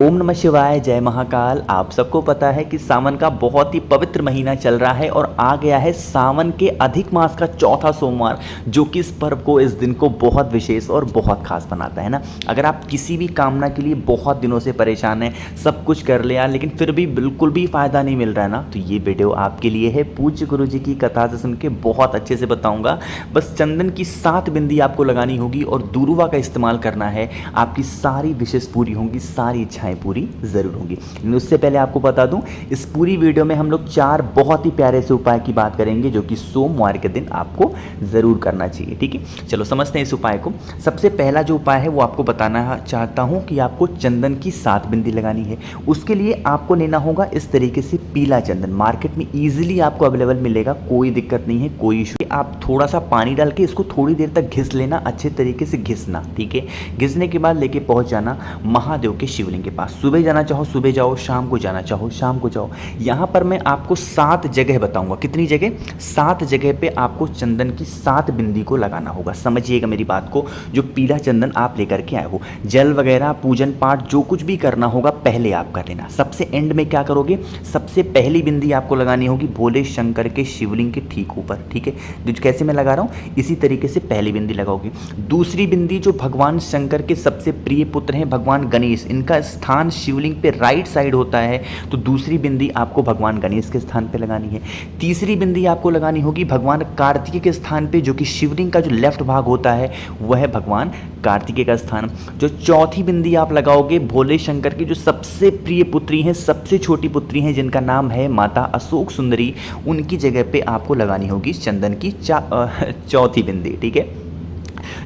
ओम नमः शिवाय, जय महाकाल। आप सबको पता है कि सावन का बहुत ही पवित्र महीना चल रहा है और आ गया है सावन के अधिक मास का चौथा सोमवार, जो कि इस पर्व को, इस दिन को बहुत विशेष और बहुत खास बनाता है ना। अगर आप किसी भी कामना के लिए बहुत दिनों से परेशान हैं, सब कुछ कर लिया लेकिन फिर भी बिल्कुल भी फ़ायदा नहीं मिल रहा है ना, तो ये वीडियो आपके लिए है। पूज्य गुरु जी की कथा से सुन के बहुत अच्छे से बताऊँगा। बस चंदन की 7 बिंदी आपको लगानी होगी और दूर्वा का इस्तेमाल करना है। आपकी सारी विशेष पूरी होंगी, सारी इच्छाएँ पूरी ज़रूर होंगी। लेकिन उससे पहले आपको बता दूं, इस पूरी वीडियो में हम लोग 4 बहुत ही प्यारे से उपाय की बात करेंगे, जो कि सोमवार के दिन आपको ज़रूर करना चाहिए। ठीक है, चलो समझते हैं इस उपाय को। सबसे पहला जो उपाय है वो आपको बताना चाहता हूं कि आपको चंदन की 7 बिंदी लगानी है। उसके लिए आपको लेना होगा इस तरीके से पीला चंदन। मार्केट में ईजिली आपको अवेलेबल मिलेगा, कोई दिक्कत नहीं है, कोई इशू। आप थोड़ा सा पानी डाल के इसको थोड़ी देर तक घिस लेना, अच्छे तरीके से घिसना। ठीक है, घिसने के बाद लेके पहुंच जाना महादेव के शिवलिंग के पास। सुबह जाना चाहो सुबह जाओ, शाम को जाना चाहो शाम को जाओ। यहाँ पर मैं आपको 7 जगह बताऊंगा। कितनी जगह? 7 जगह पे आपको चंदन की 7 बिंदी को लगाना होगा। समझिएगा मेरी बात को। जो पीला चंदन आप लेकर के आए हो, जल वगैरह पूजन पाठ जो कुछ भी करना होगा पहले आप कर लेना। सबसे एंड में क्या करोगे, सबसे पहली बिंदी आपको लगानी होगी भोले शंकर के शिवलिंग के ठीक ऊपर। ठीक है, जो कैसे मैं लगा रहा हूँ इसी तरीके से पहली बिंदी लगाओगे। दूसरी बिंदी जो भगवान शंकर के सबसे प्रिय पुत्र हैं भगवान गणेश, इनका स्थान शिवलिंग पे राइट साइड होता है, तो दूसरी बिंदी आपको भगवान गणेश के स्थान पे लगानी है। तीसरी बिंदी आपको लगानी होगी भगवान कार्तिकेय के स्थान पे, जो कि शिवलिंग का जो लेफ्ट भाग होता है वह है भगवान कार्तिकेय का स्थान। जो चौथी बिंदी आप लगाओगे भोले शंकर की जो सबसे प्रिय पुत्री हैं, सबसे छोटी पुत्री हैं, जिनका नाम है माता अशोक सुंदरी, उनकी जगह पे आपको लगानी होगी चंदन की चौथी बिंदी। ठीक है,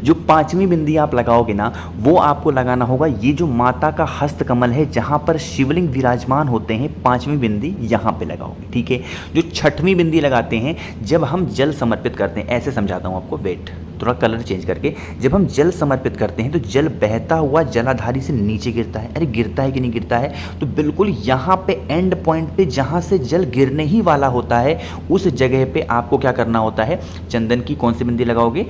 जो 5वीं बिंदी आप लगाओगे ना, वो आपको लगाना होगा ये जो माता का हस्त कमल है, जहां पर शिवलिंग विराजमान होते हैं, 5वीं बिंदी यहां पे लगाओगे। ठीक है, जो 6वीं बिंदी लगाते हैं जब हम जल समर्पित करते हैं, ऐसे समझाता हूं आपको, वेट थोड़ा कलर चेंज करके। जब हम जल समर्पित करते हैं तो जल बहता हुआ जलाधारी से नीचे गिरता है। अरे गिरता है कि नहीं गिरता है? तो बिल्कुल यहाँ पे एंड पॉइंट पे जहाँ से जल गिरने ही वाला होता है, उस जगह पे आपको क्या करना होता है, चंदन की कौन सी बिंदी लगाओगे?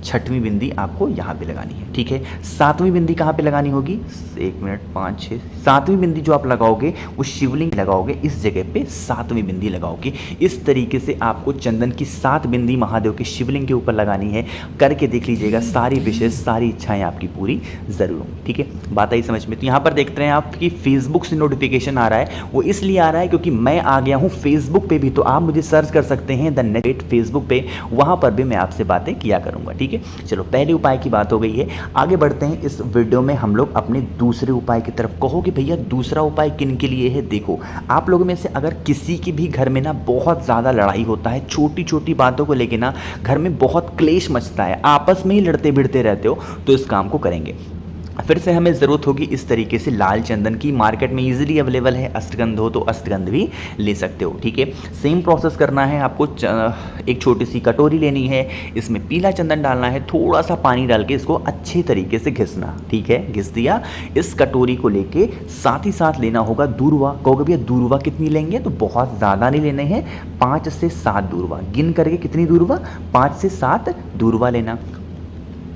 6वीं बिंदी आपको यहाँ पे लगानी है। ठीक है, 7वीं बिंदी कहाँ पे लगानी होगी? 1 मिनट 5 6 7वीं बिंदी जो आप लगाओगे वो शिवलिंग लगाओगे, इस जगह पे 7वीं बिंदी लगाओगे। इस तरीके से आपको चंदन की 7 बिंदी महादेव के शिवलिंग के ऊपर लगानी है। करके देख लीजिएगा, सारी विशेष सारी इच्छाएं आपकी पूरी जरूर होंगी। ठीक है, बात आई समझ में? तो यहाँ पर देखते हैं आपकी फेसबुक से नोटिफिकेशन आ रहा है, वो इसलिए आ रहा है क्योंकि मैं आ गया हूँ फेसबुक पे भी। तो आप मुझे सर्च कर सकते हैं द नेट फेसबुक पे, वहाँ पर भी मैं आपसे बातें किया करूँगा। ठीक है, चलो पहले उपाय की बात हो गई है, आगे बढ़ते हैं। इस वीडियो में हम लोग अपने दूसरे उपाय की तरफ। कहोगे भैया दूसरा उपाय किन के लिए है? देखो, आप लोगों में से अगर किसी की भी घर में ना बहुत ज़्यादा लड़ाई होता है, छोटी छोटी बातों को लेके ना घर में बहुत क्लेश मचता है, आपस में ही लड़ते भिड़ते रहते हो, तो इस काम को करेंगे। फिर से हमें ज़रूरत होगी इस तरीके से लाल चंदन की। मार्केट में इजीली अवेलेबल है, अष्टगंध हो तो अष्टगंध भी ले सकते हो। ठीक है, सेम प्रोसेस करना है आपको। एक छोटी सी कटोरी लेनी है, इसमें पीला चंदन डालना है, थोड़ा सा पानी डाल के इसको अच्छे तरीके से घिसना। ठीक है, घिस दिया। इस कटोरी को लेके साथ ही साथ लेना होगा दूर्वा। कहोगे भैया दूर्वा कितनी लेंगे? तो बहुत ज़्यादा नहीं लेने हैं, 5 से 7 दूर्वा। गिन करके कितनी दूर्वा? 5 से 7 दूर्वा लेना।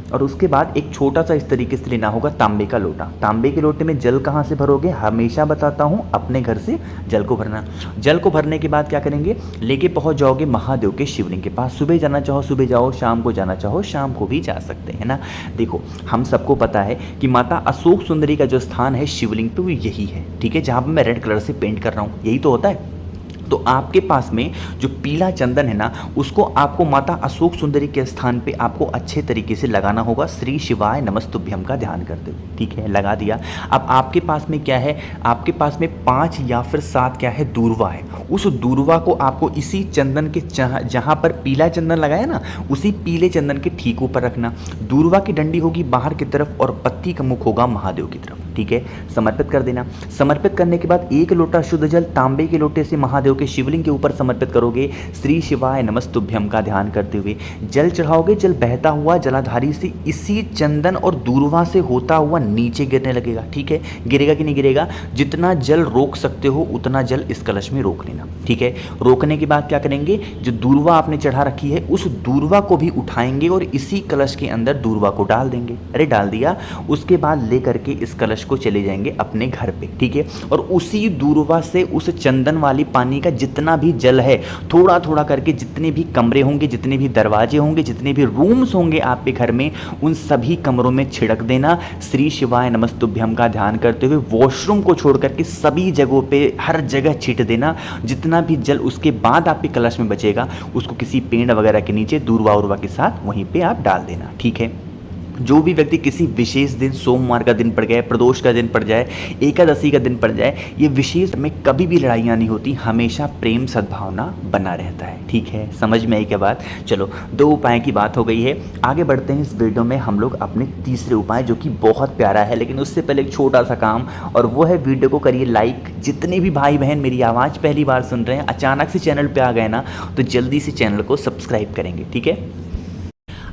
और उसके बाद एक छोटा सा इस तरीके से लेना होगा तांबे का लोटा। तांबे के लोटे में जल कहाँ से भरोगे? हमेशा बताता हूँ, अपने घर से जल को भरना। जल को भरने के बाद क्या करेंगे, लेके पहुँच जाओगे महादेव के शिवलिंग के पास। सुबह जाना चाहो सुबह जाओ, शाम को जाना चाहो शाम को भी जा सकते हैं ना। देखो, हम सबको पता है कि माता अशोक सुंदरी का जो स्थान है शिवलिंग पे वो यही है। ठीक है, जहाँ पर मैं रेड कलर से पेंट कर रहा हूँ, यही तो होता है। तो आपके पास में जो पीला चंदन है ना, उसको आपको माता अशोक सुंदरी के स्थान पे आपको अच्छे तरीके से लगाना होगा, श्री शिवाय नमस्तुभ्यम का ध्यान करते हुए। ठीक है, लगा दिया। अब आपके पास में क्या है, आपके पास में 5 या फिर 7 क्या है, दूर्वा है। उस दूर्वा को आपको इसी चंदन के जहाँ पर पीला चंदन लगाया ना, उसी पीले चंदन के ठीक ऊपर रखना। दूर्वा की डंडी होगी बाहर की तरफ और पत्ती का मुख होगा महादेव की तरफ। ठीक है, समर्पित कर देना। समर्पित करने के बाद 1 लोटा शुद्ध जल तांबे के लोटे से महादेव के शिवलिंग के ऊपर समर्पित करोगे, श्री शिवाय नमस्तुभ्यम का ध्यान करते हुए जल चढ़ाओगे। जल बहता हुआ जलाधारी से इसी चंदन और दूर्वा से होता हुआ नीचे गिरने लगेगा। ठीक है, गिरेगा कि नहीं गिरेगा? जितना जल रोक सकते हो उतना जल इस कलश में रोक लेना। ठीक है, रोकने के बाद क्या करेंगे, जो दूर्वा आपने चढ़ा रखी है उस दूर्वा को भी उठाएंगे और इसी कलश के अंदर दूर्वा को डाल देंगे। अरे डाल दिया। उसके बाद लेकर के इस कलश कलश को चले जाएंगे अपने घर पे, ठीक है। और उसी दूरवा से उस चंदन वाली पानी का जितना भी जल है थोड़ा थोड़ा करके, जितने भी कमरे होंगे, जितने भी दरवाजे होंगे, जितने भी रूम्स होंगे आपके घर में, उन सभी कमरों में छिड़क देना। श्री शिवाय नमस्तुभ्यम का ध्यान करते हुए वॉशरूम को छोड़ करके सभी जगहों पे हर जगह छींट देना। जितना भी जल उसके बाद आपके कलश में बचेगा उसको किसी पेड़ वगैरह के नीचे दूरवा उरवा के साथ वहीं पे आप डाल देना, ठीक है। जो भी व्यक्ति किसी विशेष दिन, सोमवार का दिन पड़ गया, प्रदोष का दिन पड़ जाए, एकादशी का दिन पड़ जाए, ये विशेष में कभी भी लड़ाइयाँ नहीं होती, हमेशा प्रेम सद्भावना बना रहता है, ठीक है। समझ में आई क्या बात? चलो, 2 उपाय की बात हो गई है। आगे बढ़ते हैं इस वीडियो में हम लोग अपने तीसरे उपाय, जो कि बहुत प्यारा है। लेकिन उससे पहले एक छोटा सा काम, और वो है वीडियो को करिए लाइक। जितने भी भाई बहन मेरी आवाज़ पहली बार सुन रहे हैं, अचानक से चैनल पर आ गए ना, तो जल्दी से चैनल को सब्सक्राइब करेंगे, ठीक है।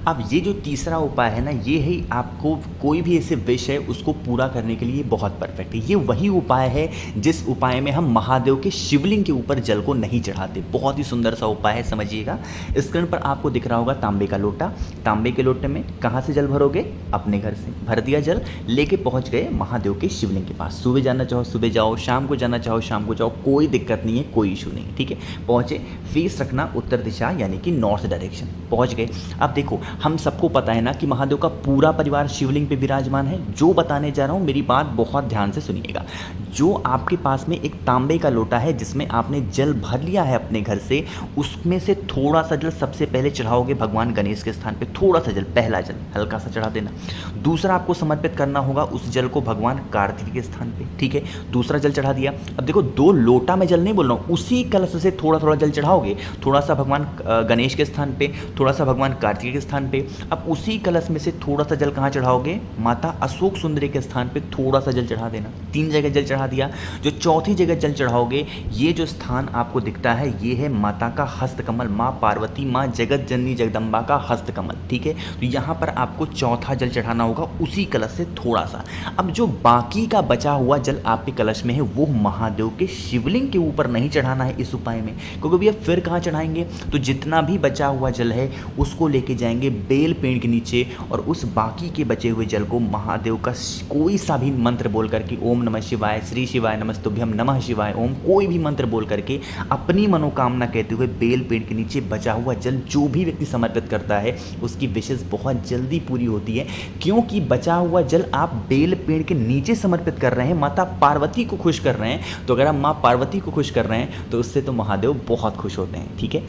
अब ये जो तीसरा उपाय है ना, ये ही आपको कोई भी ऐसे विश है उसको पूरा करने के लिए बहुत परफेक्ट है। ये वही उपाय है जिस उपाय में हम महादेव के शिवलिंग के ऊपर जल को नहीं चढ़ाते। बहुत ही सुंदर सा उपाय है, समझिएगा। स्क्रीन पर आपको दिख रहा होगा तांबे का लोटा। तांबे के लोटे में कहाँ से जल भरोगे? अपने घर से भर दिया जल, लेके पहुँच गए महादेव के शिवलिंग के पास। सुबह जाना चाहो सुबह जाओ, शाम को जाना चाहो शाम को जाओ, कोई दिक्कत नहीं है, कोई इशू नहीं है, ठीक है। पहुँचे, फेस रखना उत्तर दिशा यानी कि नॉर्थ डायरेक्शन। पहुँच गए। अब देखो, हम सबको पता है ना कि महादेव का पूरा परिवार शिवलिंग पे विराजमान है। जो बताने जा रहा हूँ मेरी बात बहुत ध्यान से सुनिएगा। जो आपके पास में एक तांबे का लोटा है जिसमें आपने जल भर लिया है अपने घर से, उसमें से थोड़ा सा जल सबसे पहले चढ़ाओगे भगवान गणेश के स्थान पे। थोड़ा सा जल, पहला जल हल्का सा चढ़ा देना। दूसरा आपको समर्पित करना होगा उस जल को भगवान कार्तिक के स्थान पे, ठीक है। दूसरा जल चढ़ा दिया। अब देखो, 2 लोटा में जल नहीं बोल रहा हूँ, उसी कलश से थोड़ा थोड़ा जल चढ़ाओगे। थोड़ा सा भगवान गणेश के स्थान पे, थोड़ा सा भगवान कार्तिक के स्थान पे। अब उसी कलश में से थोड़ा सा जल कहाँ चढ़ाओगे? माता अशोक सुंदरी के स्थान पे थोड़ा सा जल चढ़ा देना। 3 जगह जल चढ़ा दिया। जो चौथी जगह जल चढ़ाओगे, ये जो स्थान आपको दिखता है, ये है माता का हस्तकमल, माँ पार्वती, माँ जगत जननी जगदम्बा का हस्तकमल, ठीक है। तो यहाँ पर आपको चौथा जल चढ़ाना होगा उसी कलश से थोड़ा सा। अब जो बाकी का बचा हुआ जल आपके कलश में है, वो महादेव के शिवलिंग के ऊपर नहीं चढ़ाना है इस उपाय में, क्योंकि भैया फिर कहाँ चढ़ाएंगे? तो जितना भी बचा हुआ जल है उसको लेके जाएंगे बेल पेड़ के नीचे, और उस बाकी के बचे हुए जल को महादेव का कोई सा भी मंत्र बोल करके, ओम नमः शिवाय, श्री शिवाय नमस्तुभ्यम, नमः शिवाय ओम, कोई भी मंत्र बोल करके अपनी मनोकामना कहते हुए बेल पेड़ के नीचे बचा हुआ जल जो भी व्यक्ति समर्पित करता है उसकी विशेष बहुत जल्दी पूरी होती है। क्योंकि बचा हुआ जल आप बेल पेड़ के नीचे समर्पित कर रहे हैं, माता पार्वती को खुश कर रहे हैं। तो अगर आप माँ पार्वती को खुश कर रहे हैं तो उससे तो महादेव बहुत खुश होते हैं, ठीक है।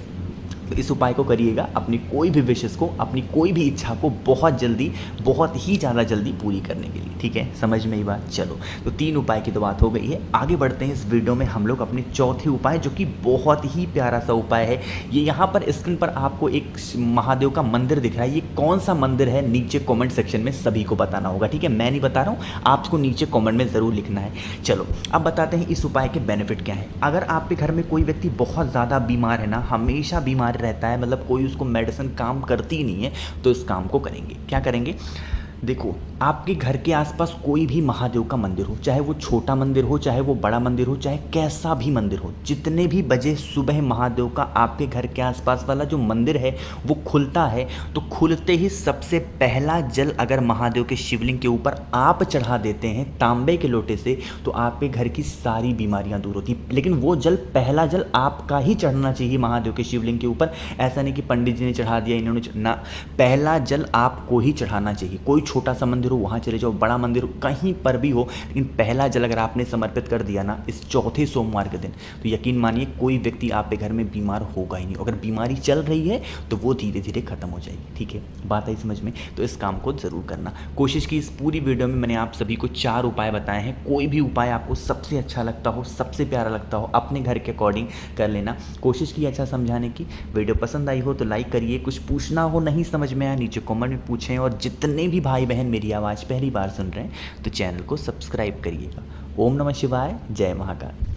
तो इस उपाय को करिएगा, अपनी कोई भी विशेष को, अपनी कोई भी इच्छा को बहुत जल्दी, बहुत ही ज़्यादा जल्दी पूरी करने के लिए, ठीक है। समझ में ये बात? चलो, तो 3 उपाय की तो बात हो गई है। आगे बढ़ते हैं इस वीडियो में हम लोग अपने चौथे उपाय, जो कि बहुत ही प्यारा सा उपाय है। ये यहाँ पर स्क्रीन पर आपको एक महादेव का मंदिर दिख रहा है। ये कौन सा मंदिर है नीचे कॉमेंट सेक्शन में सभी को बताना होगा, ठीक है। मैं नहीं बता रहा हूँ, आपको नीचे कॉमेंट में ज़रूर लिखना है। चलो, अब बताते हैं इस उपाय के बेनिफिट क्या है। अगर आपके घर में कोई व्यक्ति बहुत ज़्यादा बीमार है ना, हमेशा बीमार रहता है, मतलब कोई उसको मेडिसिन काम करती ही नहीं है, तो इस काम को करेंगे। क्या करेंगे? देखो, आपके घर के आसपास कोई भी महादेव का मंदिर हो, चाहे वो छोटा मंदिर हो, चाहे वो बड़ा मंदिर हो, चाहे कैसा भी मंदिर हो, जितने भी बजे सुबह महादेव का आपके घर के आसपास वाला जो मंदिर है वो खुलता है, तो खुलते ही सबसे पहला जल अगर महादेव के शिवलिंग के ऊपर आप चढ़ा देते हैं तांबे के लोटे से, तो आपके घर की सारी बीमारियां दूर होती। लेकिन वो जल, पहला जल आपका ही चढ़ना चाहिए महादेव के शिवलिंग के ऊपर। ऐसा नहीं कि पंडित जी ने चढ़ा दिया, इन्होंने ना, पहला जल आपको ही चढ़ाना चाहिए। कोई छोटा सा मंदिर हो वहाँ चले जाओ, बड़ा मंदिर हो, कहीं पर भी हो, लेकिन पहला जल अगर आपने समर्पित कर दिया ना इस चौथे सोमवार के दिन, तो यकीन मानिए कोई व्यक्ति आपके घर में बीमार होगा ही नहीं। अगर बीमारी चल रही है तो वो धीरे धीरे खत्म हो जाएगी, ठीक है। बात आई समझ में? तो इस काम को ज़रूर करना। कोशिश की इस पूरी वीडियो में मैंने आप सभी को 4 उपाय बताए हैं। कोई भी उपाय आपको सबसे अच्छा लगता हो, सबसे प्यारा लगता हो, अपने घर के अकॉर्डिंग कर लेना। कोशिश की अच्छा समझाने की। वीडियो पसंद आई हो तो लाइक करिए। कुछ पूछना हो, नहीं समझ में आया, नीचे कमेंट में पूछें। और जितने भी भाई बहन मेरी आवाज़ पहली बार सुन रहे हैं तो चैनल को सब्सक्राइब करिएगा। ओम नमः शिवाय, जय महाकाल।